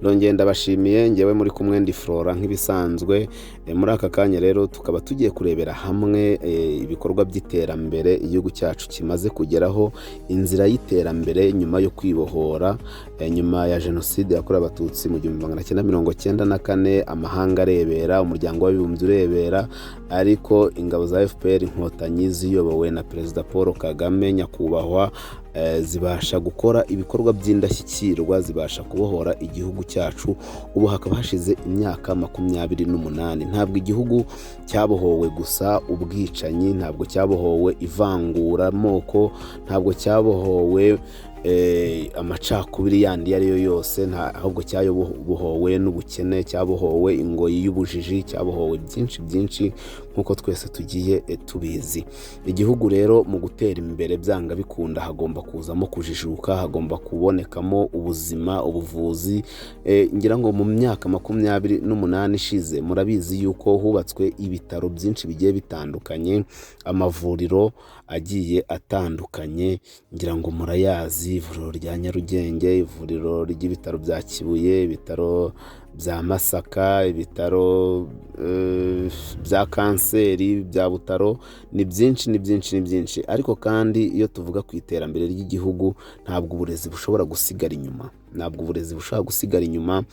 Ndongeye ndabashimiye ngewe muri kumwe ndi Flora nk'ibisanzwe. Muri aka kanya rero tukaba tugiye kurebera hamwe ibikorwa by'iterambere igihugu cyacu kimaze kugeraho, inzira y'iterambere nyuma yo kwibohora, nyuma ya jenoside yakorewe abatutsi mu 1994, amahanga arebera, umuryango w'abibumbye urebera, ariko ingabo za FPR inkotanyi ziyobowe na Perezida Paul Kagame nyakubahwa zibasha gukora ibikorwa by'indashyikirwa, zibasha kubohora igihugu cyacu. Ubu hakaba hashize imyaka 28. Ntabwo igihugu cyabohowe gusa ubwicanyi, ntabwo cyabohowe ivangura moko, ntabwo cyabohowe amacakubiri yandi ari yo yose, ahubwo cyabohowe n'ubukene, cyabohowe ingoyi y'ubujiji, cyabohowe byinshi nk'uko twese tugiye tubizi. Igihugu rero mu gutera imbere byanga bikunda hagomba kuzamo kujijuka, hagomba kubonekamo ubuzima, ubuvuzi. Ngira ngo mu myaka 28 ishize murabizi yuko hubatswe ibitaro byinshi bigiye bitandukanye, amavuriro agiye atandukanye, ngira ngo murayazi: ivuriro rya Nyarugenge, ivuriro ry'ibitaro bya Kibuye, ibitaro bya Masaka, ibitaro bya kanseri bya Butaro. Ni byinshi. Ariko kandi iyo tuvuga ku iterambere ry'igihugu, ntabwo uburezi bushobora gusigara inyuma.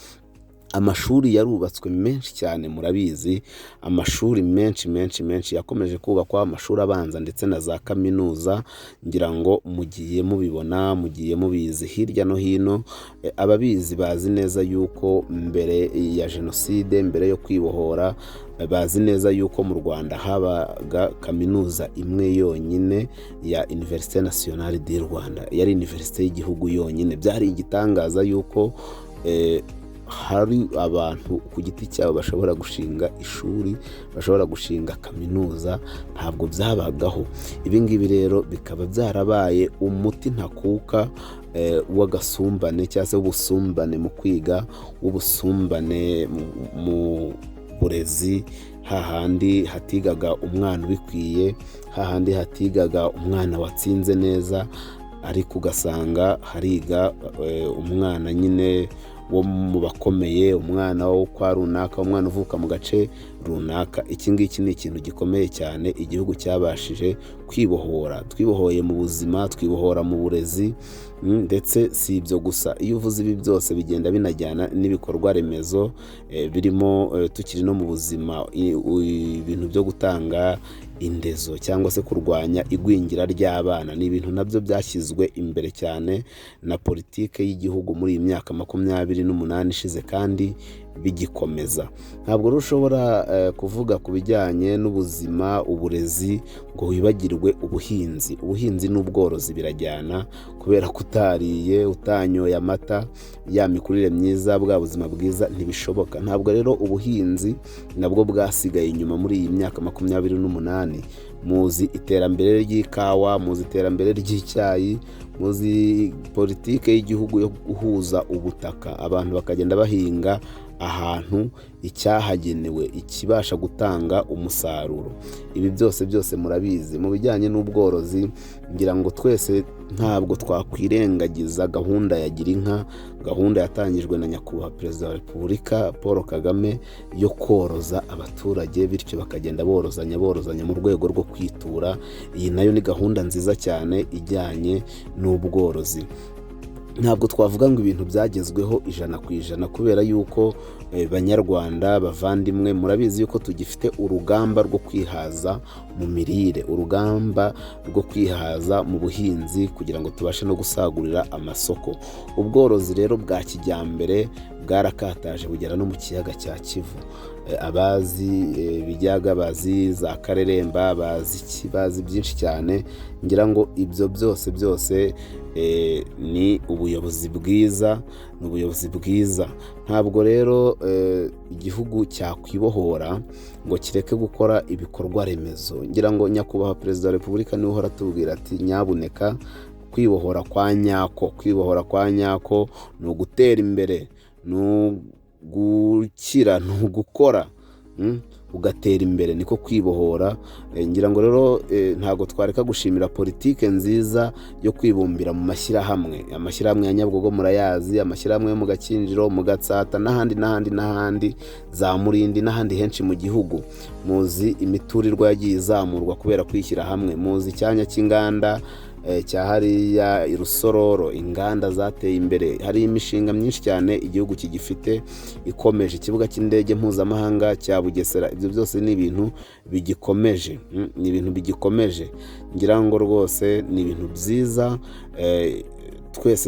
Amashuri yarubatswe menshi cyane, murabizi, amashuri menshi yakomeje kubakwa, amashuri abanza ndetse na za kaminuza. Ngira ngo mugiye mubibona, mugiye mubizi hirya no hino. Ababizi bazi neza yuko mbere ya jenoside, mbere yo kwibohora, bazi neza yuko mu Rwanda habaga kaminuza imwe yonyine ya Université Nationale du Rwanda, yari université y'igihugu yonyine. Byari igitangaza yuko hari abantu ku giti cyabo bashobora gushinga ishuri, bashobora gushinga kaminuza. Ntabwo byabagaho. Ibi ngibi rero bikaba byarabaye umuti ntakuka w'agasumbane cyangwa se w'ubusumbane mu kwiga, w'ubusumbane mu burezi. Hahandi hatigaga umwana ubikwiye, hahandi hatigaga umwana watsinze neza, ariko ugasanga hariga umwana nyine wo mu bakomeye, umwana wo kwa runaka, umwana uvuka mu gace runaka. Iki ngiki ni ikintu gikomeye cyane igihugu cyabashije kwibohora. Twibohoye mu buzima, twibohora mu burezi, ndetse si ibyo gusa. Iyo uvuze ibi byose bigenda binajyana n'ibikorwa remezo birimo, tukiri no mu buzima, ibintu byo gutanga indezo cyangwa se kurwanya igwingira ry'abana. Ni ibintu nabyo byashyizwe imbere cyane na politike y'igihugu muri iyi myaka 28 ishize, kandi bigikomeza. Ntabwo rushobora kuvuga ku bijyanye n'ubuzima, uburezi, ngo wibagirwe ubuhinzi. Ubuhinzi n'ubworozi birajyana, kubera kutariye, utanyoye amata, ya mikurire myiza, bwa buzima bwiza ntibishoboka. Ntabwo rero ubuhinzi nabwo bwasigaye inyuma muri iyi myaka 28. Muzi iterambere ry'ikawa, muzi iterambere ry'icyayi, muzi politike y'igihugu yo guhuza ubutaka, abantu bakagenda bahinga ahantu icyahagenewe, ikibasha gutanga umusaruro. Ibi byose murabizi. Mu bijyanye n'ubworozi, ngira ngo twese ntabwo twakwirengagiza gahunda ya Girinka, gahunda yatangijwe na nyakubahwa Perezida wa Repubulika Paul Kagame yo koroza abaturage, bityo bakagenda borozanya mu rwego rwo kwitura. Iyi nayo ni gahunda nziza cyane ijyanye n'ubworozi. Ntabwo twavuga ngo ibintu byagezweho 100%, kubera yuko banyarwanda bavandimwe, murabizi yuko tugifite urugamba rwo kwihaza mu mirire, urugamba rwo kwihaza mu buhinzi, kugira ngo tubashe no gusagurira amasoko. Ubworozi rero bwa kijyambere bwarakataje bugera no mu kiyaga cya Kivu. Abazi biyaga, bazi za Kareremba, bazi byinshi cyane. Ngira ngo ibyo byose ni ubuyobozi bwiza. Ntabwo rero igihugu cyakwibohora ngo kireke gukora ibikorwa remezo. Ngira ngo nyakubahwa Perezida wa Repubulika niwe uhora atubwira ati nyabuneka, kwibohora kwa nyako ni ugutera imbere, ni ugukira, ni ugukora. ugatera imbere, niko kwibohora. Ngira ngo rero ntabwo twareka gushimira politike nziza yo kwibumbira mu mashyirahamwe. Amashyirahamwe ya Nyabugogo murayazi, amashyirahamwe yo mu Gakinjiro, mu Gatsata n'ahandi za Murindi n'ahandi henshi mu gihugu. Muzi imiturirwa yagiye izamurwa kubera kwishyira hamwe. Muzi icyanya cy'inganda cya hariya i Rusororo, inganda zateye imbere. Hari imishinga myinshi cyane igihugu kigifite ikomeje. Ikibuga cy'indege mpuzamahanga cya Bugesera, ibyo byose ni ibintu bigikomeje, ngira ngo rwose ni ibintu byiza.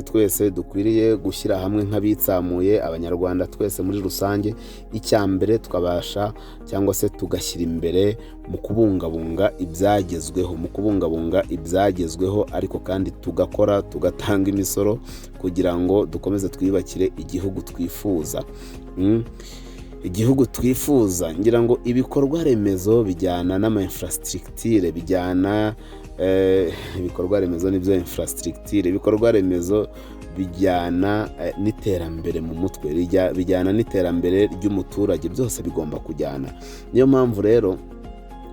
Twese dukwiriye gushyira hamwe nk'abitsamuye, abanyarwanda twese muri rusange. Icya mbere tukabasha cyangwa se tugashyira imbere mu kubungabunga ibyagezweho, ariko kandi tugakora, tugatanga imisoro kugira ngo dukomeze twiyubakire igihugu twifuza. Igihugu twifuza, ngira ngo ibikorwa remezo bijyana n'ama-infrastructure, ibikorwa remezo n'ibyo infrastructure, ibikorwa remezo bijyana n'iterambere mu mutwe, bijyana n'iterambere ry'umuturage, byose bigomba kujyana. Niyo mpamvu rero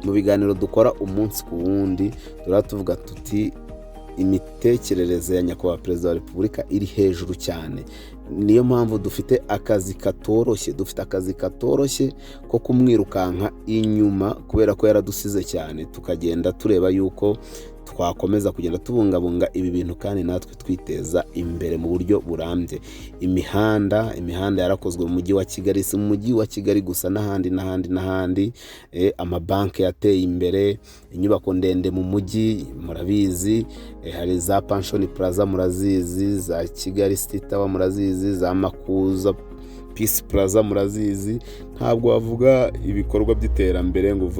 mu biganiro dukora umunsi ku wundi tuvuga tuti imitekerereze ya nyakubahwa perezida wa repubulika iri hejuru cyane. Niyo mpamvu dufite akazi katoroshye ko kumwirukanka inyuma, kubera ko yaradusize cyane. Tukagenda tureba yuko twakomeza kugenda tubungabunga ibi bintu kandi natwe twiteza imbere mu buryo burambye. Imihanda yarakozwe mu mujyi wa Kigali, si mu mujyi wa Kigali gusa, n'ahandi. Amabanki yateye imbere, inyubako ndende mu mujyi murabizi, hari za Pension Plaza murazizi, za Kigali City Tower murazizi, za Makuza Peace Plaza murazizi. Ntabwo wavuga ibikorwa by'iterambere ngo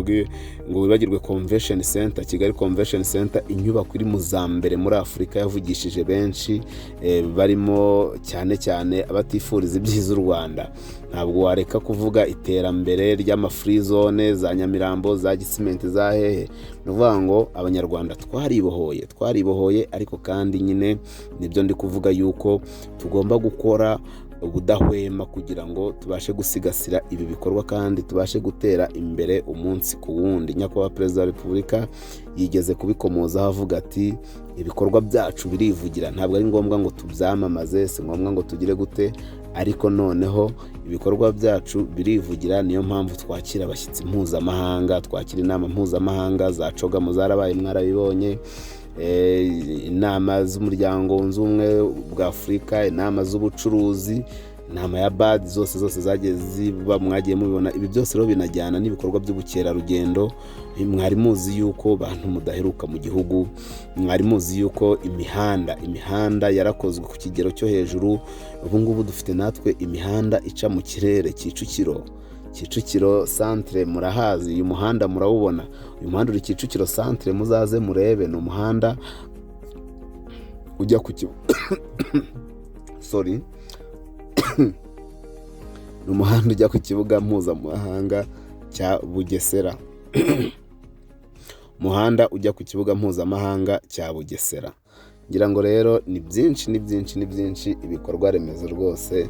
wibagirwe Convention Center, Kigali Convention Center, inyubako iri mu za mbere muri Afurika, yavugishije benshi, barimo cyane abatifuriza ibyiza u Rwanda. Ntabwo wareka kuvuga iterambere ry'ama-free zone za Nyamirambo, za Gisimenti, za hehe. Ni ukuvuga ngo abanyarwanda twaribohoye, ariko kandi nyine nibyo ndi kuvuga yuko tugomba gukora ubudahwema kugira ngo tubashe gusigasira ibi bikorwa kandi tubashe gutera imbere umunsi ku wundi. Nyakubahwa perezida wa repubulika yigeze kubikomozaho avuga ati ibikorwa byacu birivugira, ntabwo ari ngombwa ngo tubyamamaze, si ngombwa ngo tugire gute, ariko noneho ibikorwa byacu birivugira. Niyo mpamvu twakira abashyitsi mpuzamahanga, twakira inama mpuzamahanga za CHOGM zarabaye, mwarabibonye, inama z'umuryango wunze ubumwe bwa Afurika, inama z'ubucuruzi, inama ya BAD, zose zagiye ziba, mwagiye mubibona. Ibi byose rero binajyana n'ibikorwa by'ubukerarugendo. Mwari muzi yuko bantu mudaheruka mu gihugu, mwari muzi yuko imihanda yarakozwe ku kigero cyo hejuru. Ubu ngubu dufite natwe imihanda ica mu kirere. Kicukiro centre murahazi, uyu muhanda murawubona, uyu muhanda uri Kicukiro centre, muzaze murebe. Ni umuhanda ujya ku ni umuhanda ujya ku kibuga mpuzamahanga cya Bugesera. Umuhanda ujya ku kibuga mpuzamahanga cya Bugesera. Ngira ngo rero ni byinshi ibikorwa remezo rwose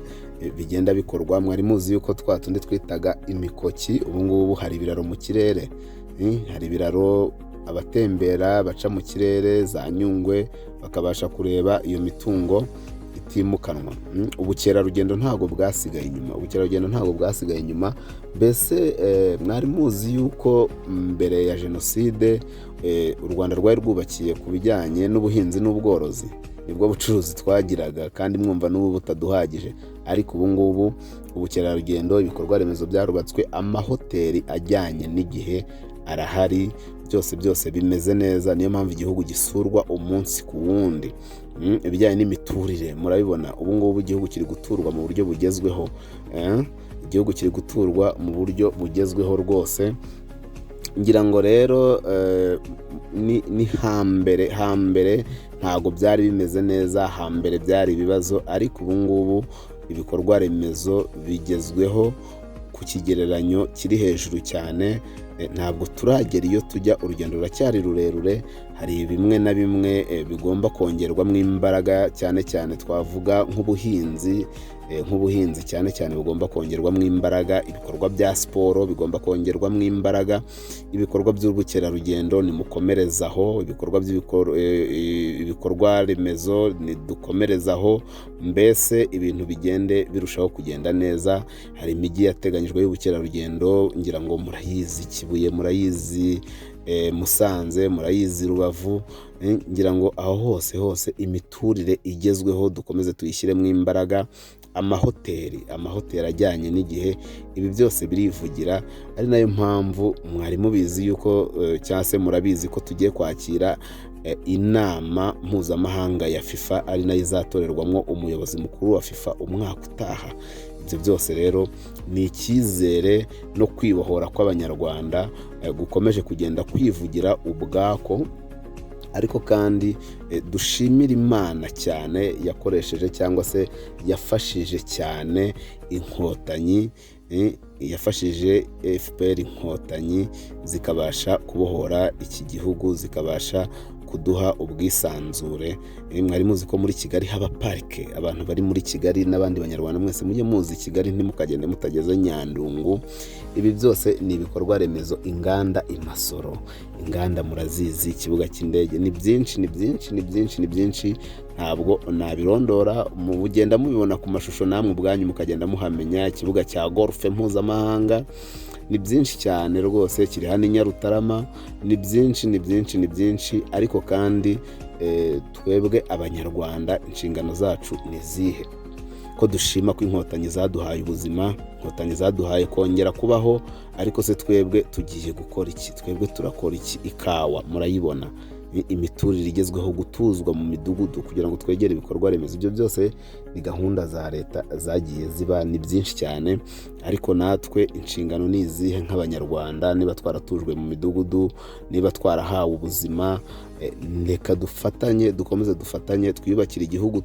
bigenda bikorwa. Mwari muzi yuko twatundi twitaga imikoki, ubu ngubu hari ibiraro mu kirere, hari ibiraro abatembera baca mu kirere, za Nyungwe, bakabasha kureba iyo mitungo itimukanwa. Ubukerarugendo ntabwo bwasigaye inyuma. Mbese mwari muzi yuko mbere ya jenoside u Rwanda rwari rwubakiye ku bijyanye n'ubuhinzi n'ubworozi, nibwo bucuruzi twagiraga, kandi mwumva n'ubu butaduhagije. Ariko ubu ngubu ubukerarugendo, ibikorwa remezo byarubatswe, amahoteli ajyanye n'igihe arahari, byose bimeze neza. Niyo mpamvu igihugu gisurwa umunsi ku wundi. Ibijyanye n'imiturire murabibona, ubu ngubu igihugu kiri guturwa mu buryo bugezweho. Igihugu kiri guturwa mu buryo bugezweho rwose. Ngira ngo rero ni hambere ntabwo byari bimeze neza, hambere byari ibibazo, ariko ubu ngubu ibikorwa remezo bigezweho ku kigereranyo kiri hejuru cyane. ntabwo turagera iyo tujya, urugendo ruracyari rurerure. Hari bimwe na bimwe bigomba kongerwamo imbaraga, cyane cyane twavuga nk'ubuhinzi cyane cyane bugomba kongerwamo imbaraga, ibikorwa bya siporo bigomba kongerwamo imbaraga, ibikorwa by'ubukerarugendo nimukomerezaho, ibikorwa remezo nidukomerezaho, mbese ibintu bigende birushaho kugenda neza. Hari imijyi yateganyijwe y'ubukerarugendo, ngira ngo murayizi Kibuye, murayizi Musanze, murayizi Rubavu, ngira ngo aho hose imiturire igezweho dukomeze tuyishyiremo imbaraga. Amahoteli ajyanye n'igihe, ibi byose birivugira. Ari nayo mpamvu mwari mubizi yuko cyangwa se murabizi ko tugiye kwakira inama mpuzamahanga ya FIFA, ari nayo izatorerwamo umuyobozi mukuru wa FIFA umwaka utaha. Ibyo byose rero ni icyizere no kwibohora kw'abanyarwanda gukomeje kugenda kwivugira ubwako, ariko kandi dushimira Imana cyane yakoresheje cyangwa se yafashije cyane inkotanyi, yafashije FPR inkotanyi zikabasha kubohora iki gihugu, zikabasha kuduha ubwisanzure. Mwari muzi ko muri Kigali haba parike, abantu bari muri Kigali n'abandi banyarwanda mwese mujye muzi Kigali, ntimukagende mutageze Nyandungu. Ibi byose ni ibikorwa remezo. Inganda i Masoro, inganda murazizi, ikibuga cy'indege, ni byinshi ntabwo nabirondora, mugenda mubibona ku mashusho namwe ubwanyu mukagenda muhamenya. Ikibuga cya golf mpuzamahanga ni byinshi cyane rwose, kiri hano i Nyarutarama. Ni byinshi, ariko kandi twebwe abanyarwanda inshingano zacu ni zihe? Ko dushima ko inkotanyi zaduhaye ubuzima, inkotanyi zaduhaye kongera kubaho, ariko se twebwe tugiye gukora iki? Twebwe turakora iki? Ikawa murayibona, imiturire igezweho, gutuzwa mu midugudu kugira ngo twegere ibikorwa remezo. Ibyo byose ni gahunda za leta zagiye ziba, ni byinshi cyane, ariko natwe inshingano ni izihe nk'abanyarwanda? Niba twaratujwe mu midugudu, niba twarahawe ubuzima, reka dukomeze dufatanye twiyubakire igihugu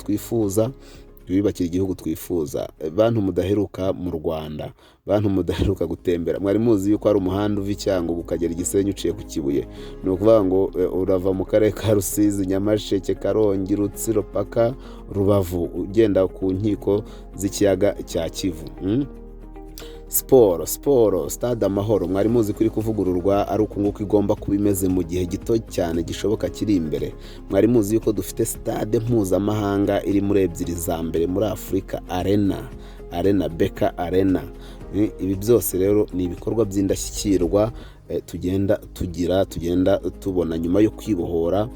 twifuza. Bantu mudaheruka mu Rwanda, bantu mudaheruka gutembera, mwari muzi yuko hari umuhanda uva i Cyangugu ukagera i Gisenyi uciye ku Kibuye? Ni ukuvuga ngo urava mu karere ka Rusizi, Nyamasheke, Karongi, Rutsiro paka Rubavu, ugenda ku nkiko z'ikiyaga cya Kivu. Siporo, stade Amahoro, mwari muzi ko iri kuvugururwa, ari uku nguko igomba kuba imeze mu gihe gito cyane gishoboka kiri imbere. Mwari muzi yuko dufite stade mpuzamahanga iri muri ebyiri za mbere muri Afurika, Arena Beka Arena. Ibi byose rero ni ibikorwa by'indashyikirwa tugenda tubona nyuma yo kwibohora.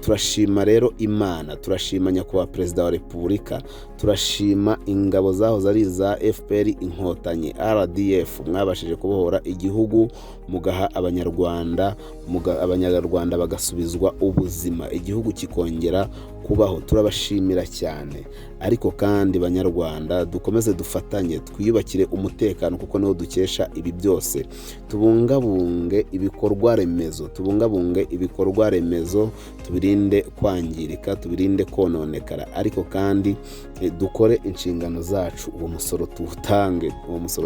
Turashima rero Imana, turashima nyakubahwa Perezida wa Repubulika, turashima ingabo zahoze ari za FPR inkotanyi, RDF, mwabashije kubohora igihugu, mugaha abanyarwanda bagasubizwa ubuzima, igihugu kikongera kubaho. Turabashimira cyane, ariko kandi banyarwanda dukomeze dufatanye twiyubakire umutekano, kuko niwo dukesha ibi byose. Tubungabunge ibikorwa remezo, tubirinde kwangirika, tubirinde kononekara, ariko kandi dukore inshingano zacu. Uwo musoro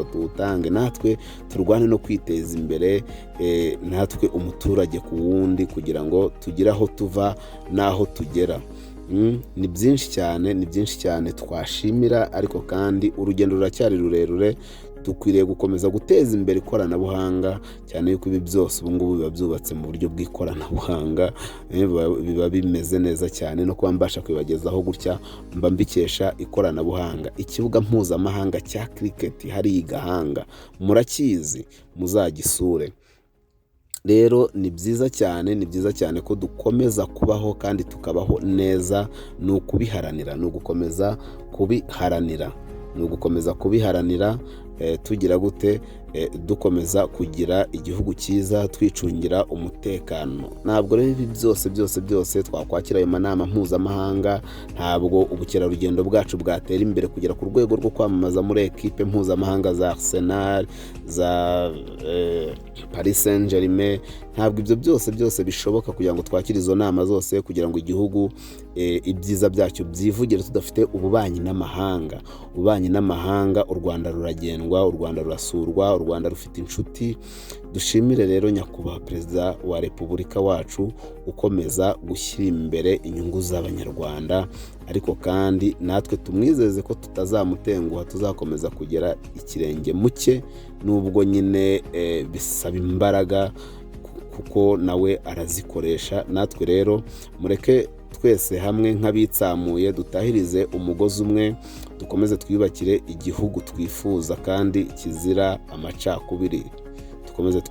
tuwutange, natwe turwane no kwiteza imbere, natwe umuturage ku wundi, kugira ngo tugire aho tuva n'aho tugera. Ni byinshi cyane twashimira, ariko kandi urugendo ruracyari rurerure. Dukwiriye gukomeza guteza imbere ikoranabuhanga, cyane yuko ibi byose ubu ngubu biba byubatse mu buryo bw'ikoranabuhanga, biba bimeze neza cyane. No kuba mbasha kwibagezaho gutya mba mbikesha ikoranabuhanga. Ikibuga mpuzamahanga cya cricket hari i Gahanga, murakizi, muzagisure. Rero ni byiza cyane ko dukomeza kubaho kandi tukabaho neza. Ni ukubiharanira, ni ugukomeza kubiharanira, tugira gute? Dukomeza kugira igihugu cyiza, twicungira umutekano. Ntabwo rero ibi byose twakwakira ayo manama mpuzamahanga, ntabwo ubukerarugendo bwacu bwatera imbere kugera ku rwego rwo kwamamaza muri ekipe mpuzamahanga za Arsenal, za Paris Saint-Germain. Ntabwo ibyo byose bishoboka kugira ngo twakire izo nama zose, kugira ngo igihugu ibyiza byacyo byivugire tudafite ububanyi n'amahanga. U Rwanda ruragendwa ruragendwa, u Rwanda rurasurwa, u Rwanda rufite inshuti. Dushimire rero nyakubahwa perezida wa repubulika wacu ukomeza gushyira imbere inyungu z'abanyarwanda, ariko kandi natwe tumwizeze ko tutazamutenguha, tuzakomeza kugera ikirenge muke, nubwo nyine bisaba imbaraga kuko nawe arazikoresha. Natwe rero mureke twese hamwe nk'abitsamuye dutahirize umugozi umwe, dukomeze twiyubakire igihugu twifuza kandi kizira amacakubiri. Dukomeze